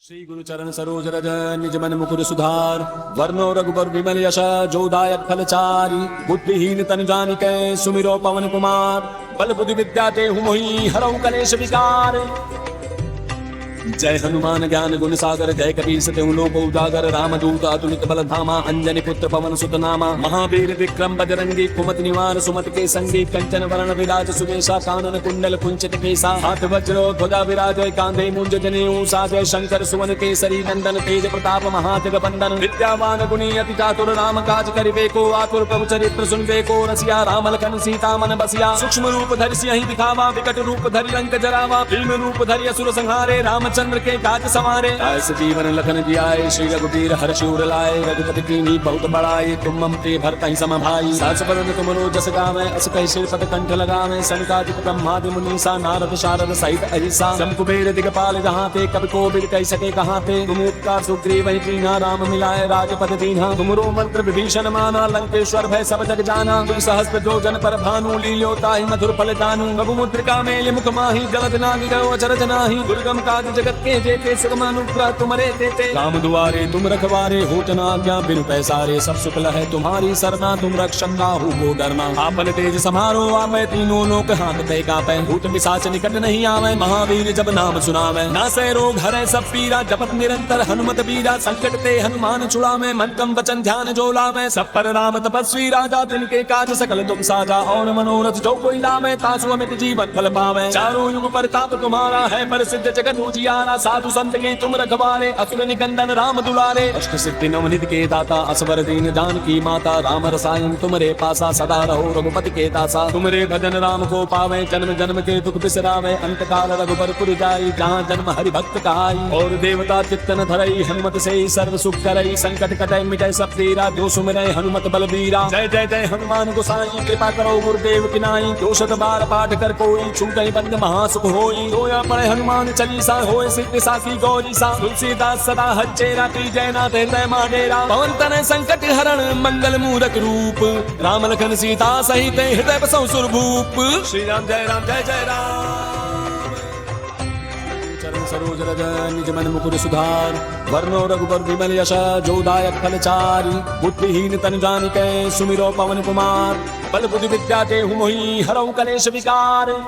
श्री गुरु चरण सरोज रज निज मन मुकुर सुधार वर्णो रघुबर विमल यश जोदायक फलचारी बुद्धिहीन तन जानिकै सुमिरो पवन कुमार बल बुद्धि विद्या देहु मोहि हरऊ कलेश विकार। जय हनुमान ज्ञान गुण सागर जय कपीस तेहु लोक उजागर रामदूत अतुलित बल धामा अंजनी पुत्र पवन सुत नामा महावीर विक्रम बजरंगी कुमति निवार सुमति के संगी कंचन वरण विराज सुवेशा कानन कुंडल कुंचित केसा हाथ वज्रो ध्वजा विराज कांधे मुंज जनेऊ साजय शंकर सुवन केसरी नंदन तेज प्रताप महाजग बंदन विद्यावान गुणी अति चातुर राम काज करिबे को आतुर प्रभु चरित्र सुनबे को रसिया राम लखन सीता मन बसिया सूक्ष्म रूप धरि सियहि दिखावा विकट रूप धरि लंक जरावा भीम रूप धरि असुर संहारे रामचंद्र के काज सवारे ऐसे जीवन लखन जियाए श्री रघुबीर हर्ष उर लाए रघुपति कीन्ही बहुत बड़ाई तुम मम प्रिय भरतहि सम भाई सहस बदन तुम रोजस गावै अस कहि श्रीपद कंठ लगावै सनकादिक ब्रह्मादि मुनीसा नारद शारद सहित अहिसा जम कुबेर दिगपाल जहाँ ते कवि कोविद कहि सके कहाँ ते तुम उपकार सुग्रीव कीन्हा राम मिलाए राजपद दीन्हा तुमरो मंत्र विभीषण माना लंकेश्वर भय सब जग जाना तुम सहस्त्र जो जन पर भानु लील्यो ताहि मधुर फल जानू रघु मुद्रिका मेलि मुख माहि जलद नागि गयो अचरज नाहि दुर्गम काज जगत के जेते सुगमानुग्रह तुम्हारे देते राम दुआरे तुम रखवारे होत न आज्ञा बिनु पैसारे सब शुक्ल है तुम्हारी सरना तुम रक्षण राहु को डरना आपन तेज समारो आवे तीनों लोक हांकते कापै भूत पिशाच निकट नहीं आवे महावीर जब नाम सुनावे नासै रोग हरै सब पीरा जपत निरंतर हनुमत बीरा संकट ते हनुमान छुड़ावे मन क्रम वचन ध्यान जो लावे सब पर राम तपस्वी राजा तिनके काज सकल तुम साजा और मनोरथ जो कोई लावे तासु अमित जीवन फल पावे चारों युग प्रताप तुम्हारा है प्रसिद्ध जगत उजियारा साधु संत के तुम रखवारे असुर निकंदन राम दुलारे अष्ट सिद्धि नवनिधि के दाता असवर दीन जानकी माता राम रसायन तुमरे पासा सदा रहो रघुपति के दासा तुमरे भजन राम को पावे जन्म जन्म के दुख बिसरावे अंत काल रघुबर पुर जाई जहाँ जन्म हरि भक्त कहाई और देवता चित्तन धरई हनुमत से सर्व सुख करई संकट कटै मिटै सब पीरा जो सुमिरै हनुमत बलबीरा जय जय जय हनुमान गोसाई कृपा करो गुरुदेव की नाई जो शत बार पाठ कर कोई छूटै बंद महासुख होई रोया पड़े हनुमान चालीसा होय सिद्धि साखी गौरी सा तुलसीदास सदा हच्चेरा की जयनाथ हृदय माडेरा पवन तनय संकट हरण मंगल मूरत रूप राम लखन सीता सहित हृदय बसौ सुरभूप श्री राम जय जय राम। चरण सरोज रज निज मन मुकुर सुधार वर्णो रघुबर विमल यश जोदायक फलचारी बुद्धिहीन तन जानिकै सुमिरो पवन कुमार बल बुद्धि विद्या देहु मोहि हरऊ कलेश विकार।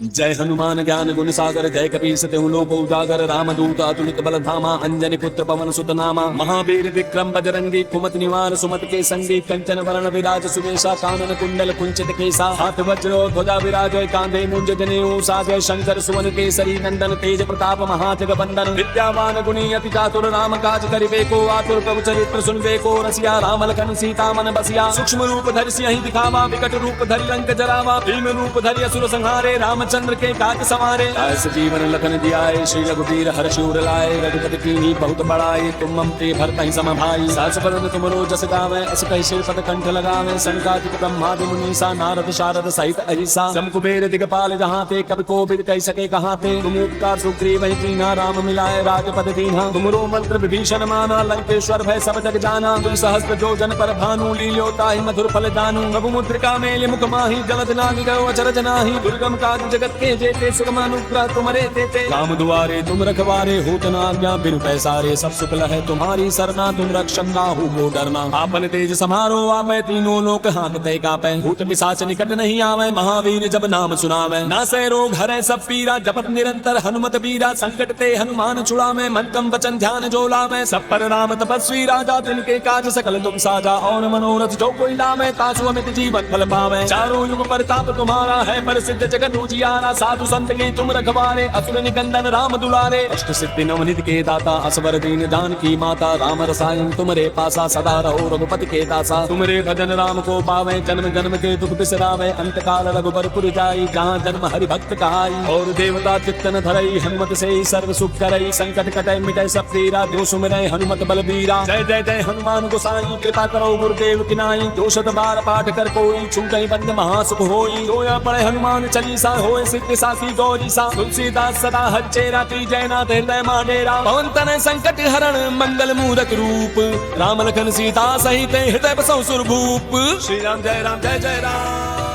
जय हनुमान ज्ञान गुण सागर जय कपीस तेहु लोक उजागर रामदूत अतुलित बल धामा अंजनी पुत्र पवन सुत नामा महावीर विक्रम बजरंगी कुमति निवार सुमति के संगी कंचन वरण विराज सुवेशा कानन कुंडल कुंचित केसा हाथ वज्रो ध्वजा विराज कांधे मुंज जनेऊ साजय शंकर सुवन केसरी नंदन तेज प्रताप महाजग बंदन विद्यावान गुणी अति चातुर राम काज करिबे को आतुर प्रभु चरित्र सुनबे को रसिया राम लखन सीता मन बसिया सूक्ष्म रूप धरि सियहि दिखावा विकट रूप धरि लंक जरावा भीम रूप धरि असुर संहारे रामचंद्र के काज सवारे ऐसे जीवन लखन जियाए श्री रघुबीर हर्ष उर लाए रघुपति कीन्ही बहुत बड़ाई तुम मम प्रिय भरतहि सम भाई सहस बदन तुम रोजस गावै अस कहि श्रीपद कंठ लगावै सनकादिक ब्रह्मादि मुनीसा नारद शारद सहित अहिसा जम कुबेर दिगपाल जहाँ ते कवि कोविद कहि सके कहाँ ते तुम उपकार सुग्रीव कीन्हा राम मिलाए राजपद दीन्हा तुमरो मंत्र विभीषण माना लंकेश्वर भय सब जग जाना तुम सहस्त्र जो जन पर भानु लील्यो ताहि मधुर फल जानू रघु मुद्रिका मेलि मुख माहि जलद नागि गयो अचरज नाहि दुर्गम काज जगत के जेते सुगमानुग्रह तुम्हारे देते राम दुआरे तुम रखवारे होत न आज्ञा बिनु पैसारे सब शुक्ल है तुम्हारी सरना तुम रक्षण राहु को डरना आपन तेज समारो आवे तीनों लोक हांकते कापै भूत पिशाच निकट नहीं आवे महावीर जब नाम सुनावे नासै रोग हरै सब पीरा जपत निरंतर हनुमत बीरा संकट ते हनुमान छुड़ावे मन क्रम वचन ध्यान जो लावे सब पर राम तपस्वी राजा तिनके काज सकल तुम साजा और मनोरथ जो कोई लावे तासु अमित जीवन फल पावे चारों युग प्रताप तुम्हारा है प्रसिद्ध जगत उजियारा साधु संत के तुम रखवारे असुर निकंदन राम दुलारे अष्ट सिद्धि नवनिधि के दाता असवर दीन जानकी माता राम रसायन तुमरे पासा सदा रहो रघुपति के दासा तुमरे भजन राम को पावे जन्म जन्म के दुख बिसरावे अंत काल रघुबर पुर जाई जहाँ जन्म हरि भक्त कहाई और देवता चित्तन धरई हनुमत से सर्व सुख करई संकट कटै मिटै सब पीरा जो सुमिरै हनुमत बलबीरा जय जय जय हनुमान गोसाई कृपा करो गुरुदेव की नाई जो शत बार पाठ कर कोई छूटै बंद महासुख होई रोया पड़े हनुमान चालीसा होय सिद्धि साखी गौरी सा तुलसीदास सदा हच्चेरा की जयनाथ हृदय माडेरा पवन तनय संकट हरण मंगल मूरत रूप राम लखन सीता सहित हृदय बसौ सुरभूप श्री राम जय जय राम।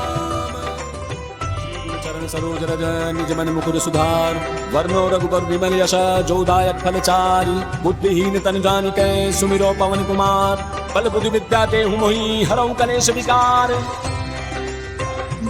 चरण सरोज रज निज मन मुकुर सुधार वर्णो रघुबर विमल यश जोदायक फलचारी बुद्धिहीन तनु जानिकै सुमिरो पवन कुमार बल बुद्धि विद्या देहु मोहि हरौ कलेश विकार।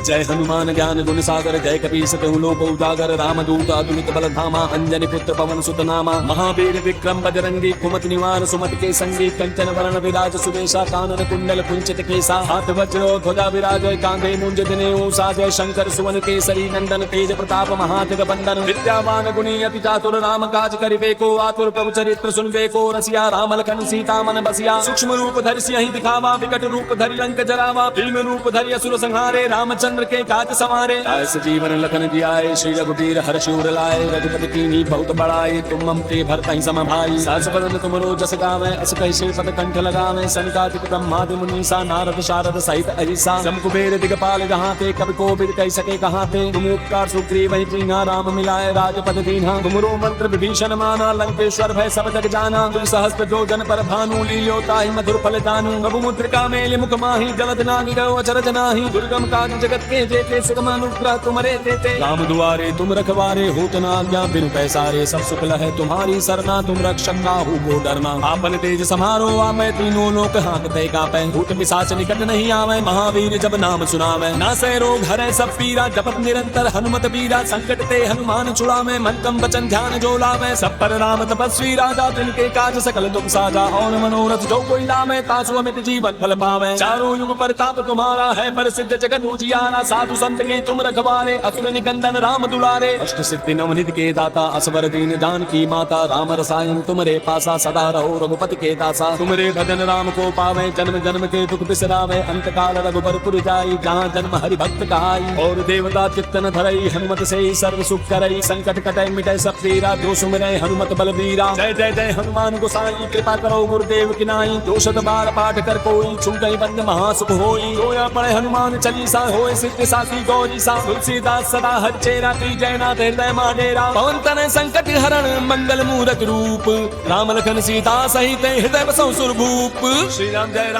जय हनुमान ज्ञान गुण सागर जय कपीस तिहु लोक उजागर रामदूत अतुलित बल धामा अंजनी पुत्र पवन सुत नामा महावीर विक्रम बजरंगी कुमति निवार सुमति के संगी कंचन वरण विराज सुबेशा कानन कुंडल कुंचित केसा हाथ वज्र ध्वजा विराजय कांधे मुंज जनेऊ साजय शंकर सुवन केसरी नंदन तेज प्रताप महाजग बंदन विद्यावान गुणी अति चातुर राम काज करिबे को आतुर प्रभु चरित्र सुनबे को रसिया राम लखन सीता मन बसिया सूक्ष्म रूप धरि सियहि दिखावा विकट रूप धरि लंक जरावा भीम रूप धरि असुर संहारे रामचंद्र के काज सवारे ऐसे जीवन लखन जियाए श्री रघुबीर हर्ष उर लाए रघुपति कीन्ही बहुत बड़ाई तुम मम ते भरतहि सम भाई सहस बदन तुमरो जस गावे अस कहि श्रीपद कंठ लगावे सनकादिक ब्रह्मादि मुनीसा नारद शारद सहित अहिसा जम कुबेर दिगपाल जहाँ ते कवि कोविद कहि सके कहाँ ते तुम उपकार सुग्रीव ही कीन्हा राम मिलाए राजपद दीन्हा तुमरो मंत्र विभीषण माना लंकेश्वर भय सब जग जाना तुम सहस्त्र जो जन पर भानु लील्यो ताहि मधुर फल जानू प्रभु मुद्रिका मेलि मुख माहि जलद नागि गयो अचरज नाहि दुर्गम काज जगत के जेते सुगम अनुग्रह तुमरे देते राम दुआरे तुम रखवारे होत न आज्ञा बिनु पैसारे सब सुख लहै तुम्हारी सरना तुम रक्षक काहू को डरना आपन तेज समारो आमै तीनों लोक हाँकते कापै भूत पिशाच निकट नहीं आवे महावीर जब नाम सुनावे नासै रोग हरै सब पीरा जपत निरंतर हनुमत बीरा संकट ते हनुमान छुड़ावे मन क्रम वचन ध्यान जो लावे सब पर राम तपस्वी राजा तिनके काज सकल तुम साजा और मनोरथ जो कोई लावे तासु अमित जीवन फल पावे चारों युग परताप तुम्हारा है प्रसिद्ध जगत उजियारा साधु संत के तुम रखवारे असुर निकंदन राम दुलारे अष्ट सिद्धि नवनिधि के दाता असवर दीन जानकी माता राम रसायन तुमरे पासा सदा रहो रघुपति के दासा तुमरे भजन राम को पावे जन्म जन्म के दुख बिसरावे अंत काल रघुबरपुर जाई जहाँ जन्म हरि भक्त कहाई और देवता चित्तन धरई हनुमत से सर्व सुख करई संकट कटै मिटै सब पीरा जो सुमिरै हनुमत बलबीरा जय जय जय हनुमान गोसाई कृपा करो गुरुदेव की नाई जो शत बार पाठ कर कोई छूटै बंद महासुख होई रोया पड़े हनुमान चालीसा होय सिद्ध साथी गौरी सा तुलसीदास सदा हर चेरा की जयनाथ हृदय माडेरा पवन तनय संकट हरण मंगल मूरत रूप राम लखन सीता सहित हृदय बसौ सुरभूप श्री राम जय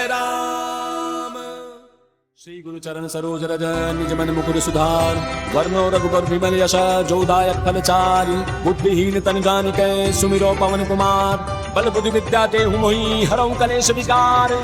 राम। श्री गुरु चरण सरोज रज निज मन मुकुर सुधार वर्णो रघुबर विमल यश जोदायक फलचारी बुद्धिहीन तनु जानिकै सुमिरो पवन कुमार बल बुद्धि विद्या देहु मोहि हरौ कलेश विकार।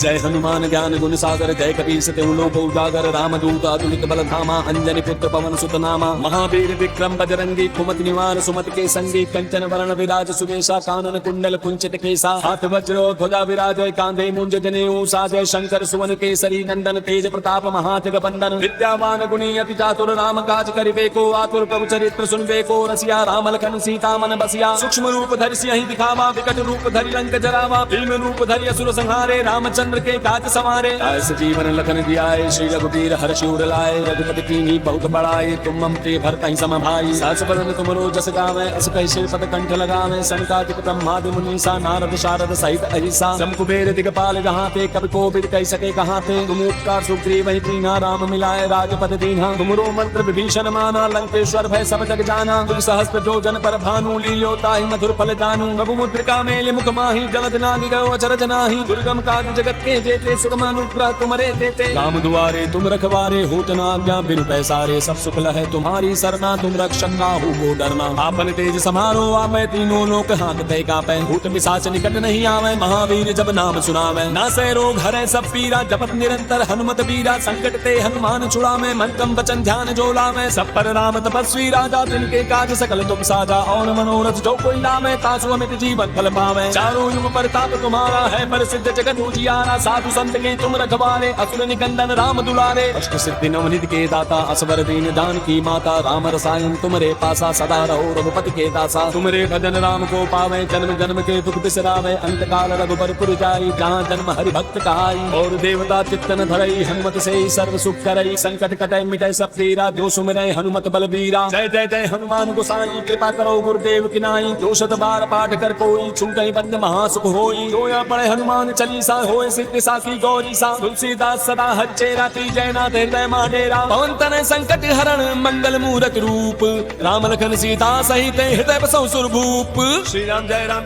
जय हनुमान ज्ञान गुण सागर जय कपीस तिहु लोक उजागर रामदूत अतुलित बल धामा अंजनी पुत्र पवन सुत नामा महावीर विक्रम बजरंगी कुमति निवार सुमति के संगी कंचन वरण विराज सुबेशा कानन कुंडल कुंचित केसा हाथ वज्र ध्वजा विराजय कांधे मुंज जनेऊ साजय शंकर सुवन केसरी नंदन तेज प्रताप महाजग बंदन विद्यावान गुणी अति चातुर राम काज करिबे को आतुर प्रभु चरित्र सुनबे को रसिया राम लखन सीता मन बसिया सूक्ष्म रूप धरि सियहि दिखावा विकट रूप धरि लंक जरावा भीम रूप धरि असुर संहारे रामचंद्र के काज सवारे ऐसे जीवन लखन जियाए श्री रघुबीर हर्ष उर लाए रघुपति कीन्ही बहुत बड़ाई तुम मम ते भरतहि सम भाई सहस बदन तुमरो जस गावे अस कहि श्रीपद कंठ लगावे सनकादिक ब्रह्मादि मुनीसा नारद शारद सहित अहिसा जम कुबेर दिगपाल जहाँ ते कवि कोविद कहि सके कहाँ ते तुम उपकार सुग्रीव ही कीन्हा राम मिलाए राजपद दीन्हा तुमरो मंत्र विभीषण माना लंकेश्वर भय सब जग जाना तुम सहस्त्र जो जन पर भानु लील्यो ताहि मधुर फल जानू प्रभु मुद्रिका मेलि मुख माहि जलद नागि गयो अचरज नाहि दुर्गम काज जगत के जेते सुगम अनुग्रह तुमरे देते राम दुआरे तुम रखवारे होत न आज्ञा बिनु पैसारे सब सुख लहै तुम्हारी सरना तुम रक्षक काहू को डरना आपन तेज समारो आमै तीनों लोक हाँकते कापै भूत पिशाच निकट नहीं आवे महावीर जब नाम सुनावे नासै रोग हरै सब पीरा जपत निरंतर हनुमत बीरा संकट ते हनुमान छुड़ावे मन क्रम वचन ध्यान जो लावे सब पर राम तपस्वी राजा तिनके काज सकल तुम साजा और मनोरथ जो कोई लावे तासु अमित जीवन फल पावे चारों युग परताप तुम्हारा है प्रसिद्ध जगत उजियारा साधु संत के तुम रखवारे असुर निकंदन राम दुलारे अष्ट सिद्धि नवनिधि के दाता असवर दीन जानकी माता राम रसायन तुमरे पासा सदा रहो रघुपति के दासा तुमरे भजन राम को पावे जन्म जन्म के दुख बिसरावे अंत काल रघुबरपुर जाई जहाँ जन्म हरि भक्त कहाई और देवता चित्तन धरई हनुमत से सर्व सुख करई संकट कटै मिटै सब पीरा जो सुमिरै हनुमत बलबीरा जय जय जय हनुमान गोसाई कृपा करो गुरुदेव की नाई जो शत बार पाठ कर कोई छूटै बंद महासुख होई रोया पड़े हनुमान चालीसा होय सिद्ध साखी गौरी सा तुलसीदास सदा हर चेरा की जयनाथ हृदय माडेरा पवन तनय संकट हरण मंगल मूरत रूप राम लखन सीता सहित हृदय बसौ सुरभूप श्री राम जय राम।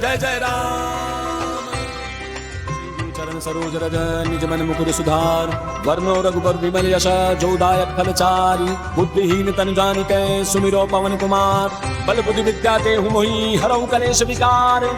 चरण सरोज रज निज मन मुकुर सुधार वर्णो रघुबर विमल यश जोदायक फलचारी बुद्धिहीन तनु जानिकै सुमिरो पवन कुमार बल बुद्धि विद्या देहु मोहि हरऊ कलेश विकार।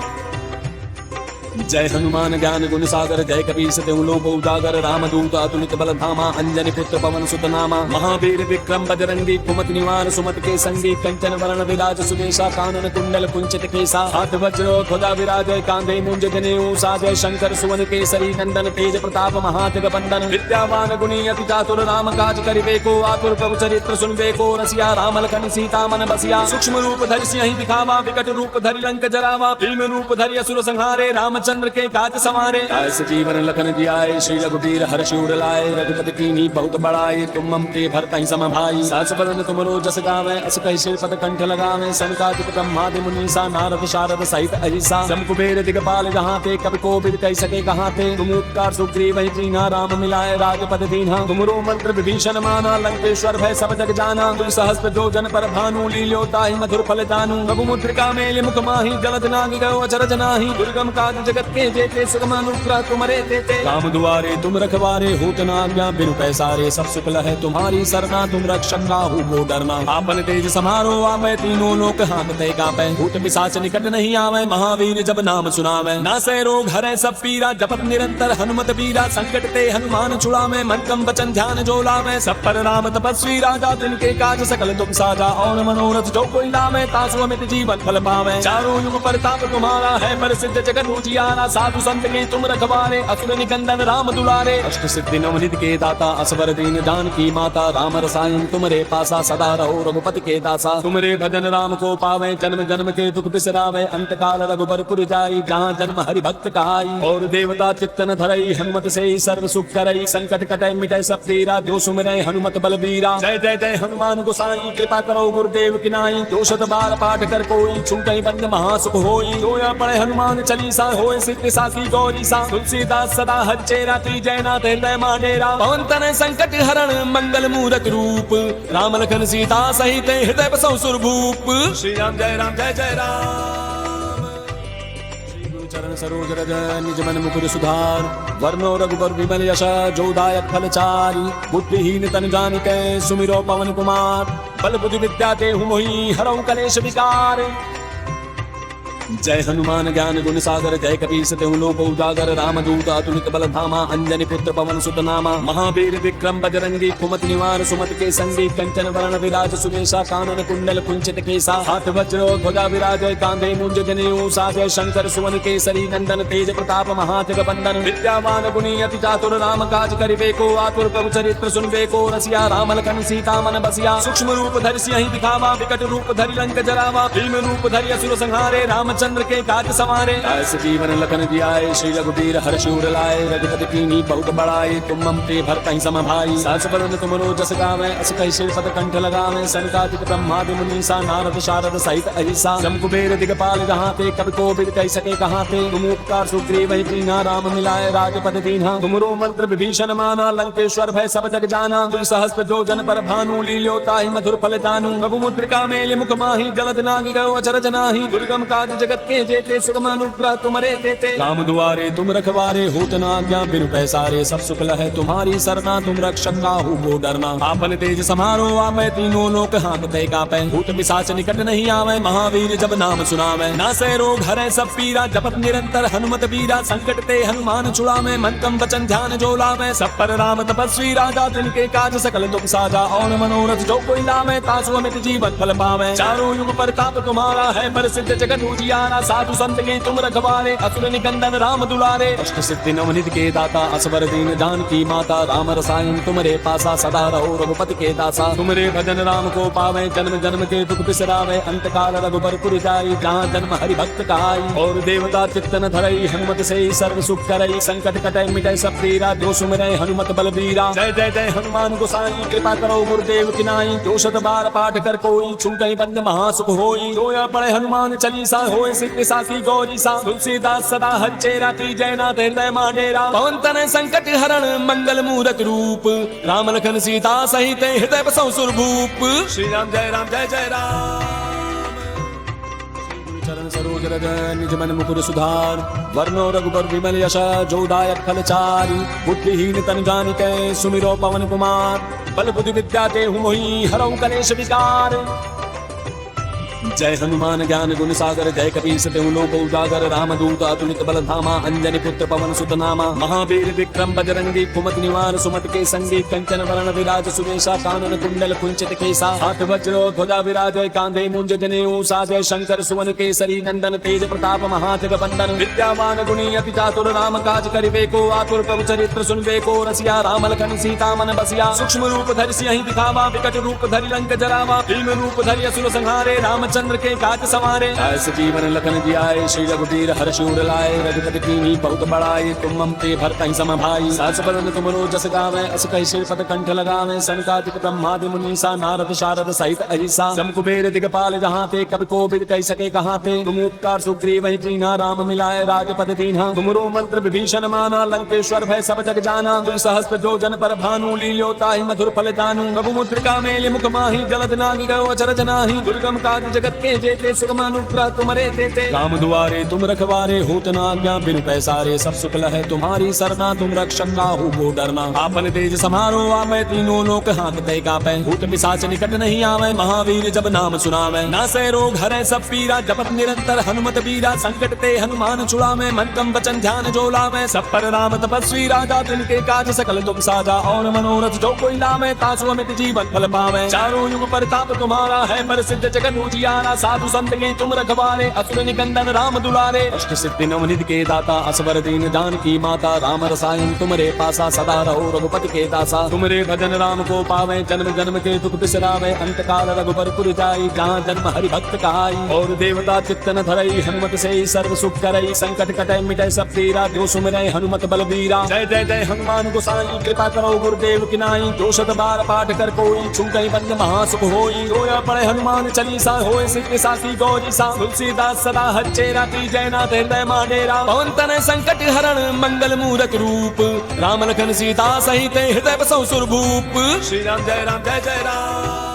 जय हनुमान ज्ञान गुण सागर जय कपीस तेहु लोक उजागर रामदूत अतुलित बल धामा अंजनी पुत्र पवन सुत नामा महावीर विक्रम बजरंगी कुमति निवार सुमत के संगी कंचन वरण विराज सुदेशा कानन कुंडल कुंचित केसा हाथ वज्र ध्वजा विराजय कांधे मुंज जनेऊ साजय शंकर सुवन केसरी नंदन तेज प्रताप महाजग बंदन विद्यावान गुणी अति चातुर राम काज करिबे को आतुर प्रभु चरित्र सुनबे को रसिया राम लखन सीता मन बसिया सूक्ष्म रूप धरि सिंहि दिखावा विकट रूप धरि लंक जरावा भीम रूप धरि असुर संहारे रामचंद्र के काज सवारे ऐसे जीवन लखन जियाए श्री रघुबीर हर्ष उर लाए रघुपति कीन्ही बहुत बड़ाई तुम मम के भरतहि सम भाई सास बदन तुमरो जस गावे अस कहि सिरपद कंठ लगावे सनकादिक ब्रह्मादि मुनीसा नारद शारद सहित अहिसा जम कुबेर दिगपाल जहाँ ते कवि कोविद कहि सके कहाँ ते तुम उपकार सुग्रीव दीन्हा राम मिलाए राजपद दीन्हा तुमरो मंत्र विभीषण माना लंकेश्वर भय सब जग जाना तुम सहस्त्र जो जन पर भानु लील्यो ताहि मधुर फल जानू प्रभु मुद्रिका मेलि मुख माहि जलद नाग गयो अचरज नाहि दुर्गम काज जगत के जेते सुगम अनुग्रह तुम्हारे देते राम दुआरे तुम रखवारे होत न आज्ञा बिनु पैसारे सब सुख लहै तुम्हारी सरना तुम रक्षक काहू को डरना आपन तेज समारो आवे तीनों लोक हांकते कापै भूत पिशाच निकट नहीं आवे महावीर जब नाम सुनावे नासै रोग हरै सब पीरा जपत निरंतर हनुमत बीरा संकट ते हनुमान छुड़ावे मन क्रम वचन ध्यान जो लावे सब पर राम तपस्वी राजा तिनके काज सकल तुम साजा और मनोरथ जो कोई लावे तासु अमित जीवन फल पावे चारों युग परताप तुम्हारा है प्रसिद्ध जगत उजियारा साधु संत के तुम रखवारे असुर निकंदन राम दुलारे अष्ट सिद्धि नवनिधि के दाता असवर दीन जानकी माता राम रसायन तुमरे पासा सदा रहो रघुपति के दासा तुमरे भजन राम को पावे जन्म जन्म के दुख बिसरावे अंत काल रघुबर पुर जाई जहाँ जन्म हरि भक्त कहाई और देवता चित्तन धरई हनुमत से ही सर्व सुख करई संकट कटै मिटै सब पीरा जो सुमिरै हनुमत बलबीरा जय जय जय हनुमान गोसाई कृपा करो गुरुदेव की नाई जो शत बार पाठ कर कोई छूटै बंद महासुख होई जो पढ़े हनुमान चालीसा होय सिद्धि साखी गौरी सा तुलसीदास सदा हच्चेरा जयनाथ हृदय माडेरा पवन तनय संकट हरण मंगल मूरत रूप राम लखन सीता सहित हृदय बसौ सुरभूप श्री राम जय राम जय जय राम श्री गुरु चरण सरोज रज निज मन मुकुर सुधार वर्णो रघुबर विमल यश जोदायक फलचारी बुद्धिहीन तनु जानिकै सुमिरो पवन कुमार बल बुद्धि विद्या देहु मोहि हरऊ कलेश विकार। जय हनुमान ज्ञान गुण सागर जय कपीस तेहु लोक उजागर रामदूत अतुलित बल धामा अंजनी पुत्र पवन सुत नामा महावीर विक्रम बजरंगी कुमति निवार सुमत के संगी कंचन वरण विराज सुदेशा कानन कुंडल कुंचित केसा हाथ वज्र ध्वजा विराजय कांधे मुंज जनेऊ साजय शंकर सुवन केसरी नंदन तेज प्रताप महाजग बंदन विद्यावान गुणी अति चातुर राम काज करिबे को आतुर प्रभु चरित्र सुनबे को रसिया राम लखन सीता मन बसिया सूक्ष्म रूप धरि सिंहि दिखावा विकट रूप धरि लंक जरावा भीम रूप धरि असुर संहारे रामचंद्र के काज सवारे ऐसे जीवन लखन जियाए श्री रघुबीर हर्ष उर लाए रघुपति कीन्ही बहुत बड़ाई तुम मम के भरतहि सम भाई सास बदन तुमरो जस गावे अस कहि सिरपद कंठ लगावे सनकादिक ब्रह्मादि मुनीसा नारद शारद सहित अहिसा जम कुबेर दिगपाल जहाँ ते कवि कोविद कहि सके कहाँ ते तुम उपकार सुग्रीव दीन्हा राम मिलाए राजपद दीन्हा तुमरो मंत्र विभीषण माना लंकेश्वर भय सब जग जाना तुम सहस्त्र जो जन पर भानु लील्यो ताहि मधुर फल जानू प्रभु मुद्रिका मेलि मुख माहि जलद नाग गयो अचरज नाहि दुर्गम काज जगत के जेते सुगम अनुग्रह तुम्हारे देते राम दुआरे तुम रखवारे होत न आज्ञा बिनु पैसारे सब सुख लहै तुम्हारी सरना तुम रक्षक काहू को डरना आपन तेज समारो आवे तीनों लोक हांकते कापै भूत पिशाच निकट नहीं आवे महावीर जब नाम सुनावे नासै रोग हरै सब पीरा जपत निरंतर हनुमत बीरा संकट ते हनुमान छुड़ावे मन क्रम वचन ध्यान जो लावे सब पर राम तपस्वी राजा तिनके काज सकल तुम साजा और मनोरथ जो कोई लावे तासु अमित जीवन फल पावे चारों युग परताप तुम्हारा है प्रसिद्ध जगत उजियारा साधु संत के तुम रखवारे असुर निकंदन राम दुलारे अष्ट सिद्धि नवनिधि के दाता असवर दीन जानकी माता राम रसायन तुमरे पासा सदा रहो रघुपति के दासा तुमरे भजन राम को पावे जन्म जन्म के दुख बिसरावे अंत काल रघुबर पुर जाई जहाँ जन्म हरि भक्त कहाई और देवता चित्तन धरई हनुमत से ही सर्व सुख करई संकट कटै मिटै सब पीरा जो सुमिरै हनुमत बलबीरा जय जय जय हनुमान गोसाई कृपा करो गुरुदेव की नाई जो शत बार पाठ कर कोई छूटै बंद महासुख होई जो पढ़े हनुमान चालीसा होय सिद्धि साखी गौरी सा तुलसीदास सदा हच्चेरा जयनाथ हृदय माडेरा पवन तनय संकट हरण मंगल मूरत रूप राम लखन सीता सहित हृदय बसौ सुरभूप श्री राम जय जय राम चरण सरोज रज निज मन मुकुर सुधार वर्णो रघुबर विमल यश जोदायक फलचारी बुद्धिहीन तन जानिकै सुमिरो पवन कुमार बल बुद्धि विद्या देहु मोहि हरऊ कलेश विकार। जय हनुमान ज्ञान गुण सागर जय कपीस तेहु लोक उजागर रामदूत अतुलित बल धामा अंजनी पुत्र पवन सुत नामा महावीर विक्रम बजरंगी कुमति निवार सुमति के संगी कंचन वरण विराज सुरेशा कानन कुंडल कुंचित केसा हाथ वज्रो ध्वजा विराज कांधे मुंज जनेऊ साजय शंकर सुवन केसरी नंदन तेज प्रताप महाजग बंदन विद्यावान गुणी अति चातुर राम काज करिबे को आतुर प्रभु चरित्र सुनबे को रसिया राम लखन सीता मन बसिया सूक्ष्म रूप धरि सियहि दिखावा विकट रूप धरि लंक जरावा भीम रूप धरि असुर संहारे रामचंद्र के काज सवारे ऐसे जीवन लखन जियाए श्री रघुवीर हर्ष उर लाए रघुपति कीन्ही बहुत बड़ाई तुम मम पे भरतहि सम भाई सहस बदन तुमरो जस गावे अस कहि श्रीपद कंठ लगावे सनकादिक ब्रह्मादि मुनीसा नारद शारद सहित अहिसा जम कुबेर दिगपाल जहाँ ते कवि कोविद कहि सके कहाँ ते तुम उपकार सुग्रीव ही कीन्हा राम मिलाए राजपद दीन्हा तुमरो मंत्र विभीषण माना लंकेश्वर भय सब जग जाना तुम सहस्त्र जो जन पर भानु लील्यो ताहि मधुर फल जानू प्रभु मुद्रिका मेलि मुख माहि जलद नाग गयो अचरज नाहि दुर्गम काज जगत के जेते सुगम अनुग्रह तुम्हारे देते राम दुआरे तुम रखवारे होत न आज्ञा बिनु पैसारे सब सुख है तुम्हारी सरना तुम रक्षक काहू को डरना आपन तेज समारो आवे तीनों लोक हांकते कापै भूत पिशाच निकट नहीं आवे महावीर जब नाम सुनावे नासै रोग हरै सब पीरा जपत निरंतर हनुमत बीरा संकट ते हनुमान छुड़ावे मन क्रम वचन ध्यान जो लावे सब पर राम तपस्वी राजा तिनके काज सकल तुम साजा और मनोरथ जो कोई लावे तासु अमित जीवन फल पावे चारों युग प्रताप तुम्हारा है प्रसिद्ध जगत उजियारा साधु संत के तुम रखवारे असुर निकंदन राम दुलारे अष्ट सिद्धि नवनिधि के दाता असवर दीन जानकी माता राम रसायन तुमरे पासा सदा रहो रघुपति के दासा तुमरे भजन राम को पावे जन्म जन्म के दुख बिसरावे अंत काल रघुबर पुर जाई जहाँ जन्म हरि भक्त कहाई और देवता चित्तन धरई हनुमत से सर्व सुख करई संकट कटै मिटै सब पीरा जो सुमिरै हनुमत बलबीरा जय जय जय हनुमान गोसाई कृपा करो गुरुदेव की नाई जो शत बार पाठ कर कोई छूटै बंद महासुख होई रोया पड़े हनुमान चालीसा होय सिद्धि साखी गौरी सा तुलसीदास सदा हच्चेरा की जयनाथ हृदय माडेरा पवन तनय संकट हरण मंगल मूरत रूप राम लखन सीता सहित हृदय बसौ सुरभूप श्री राम जय राम जय जय राम।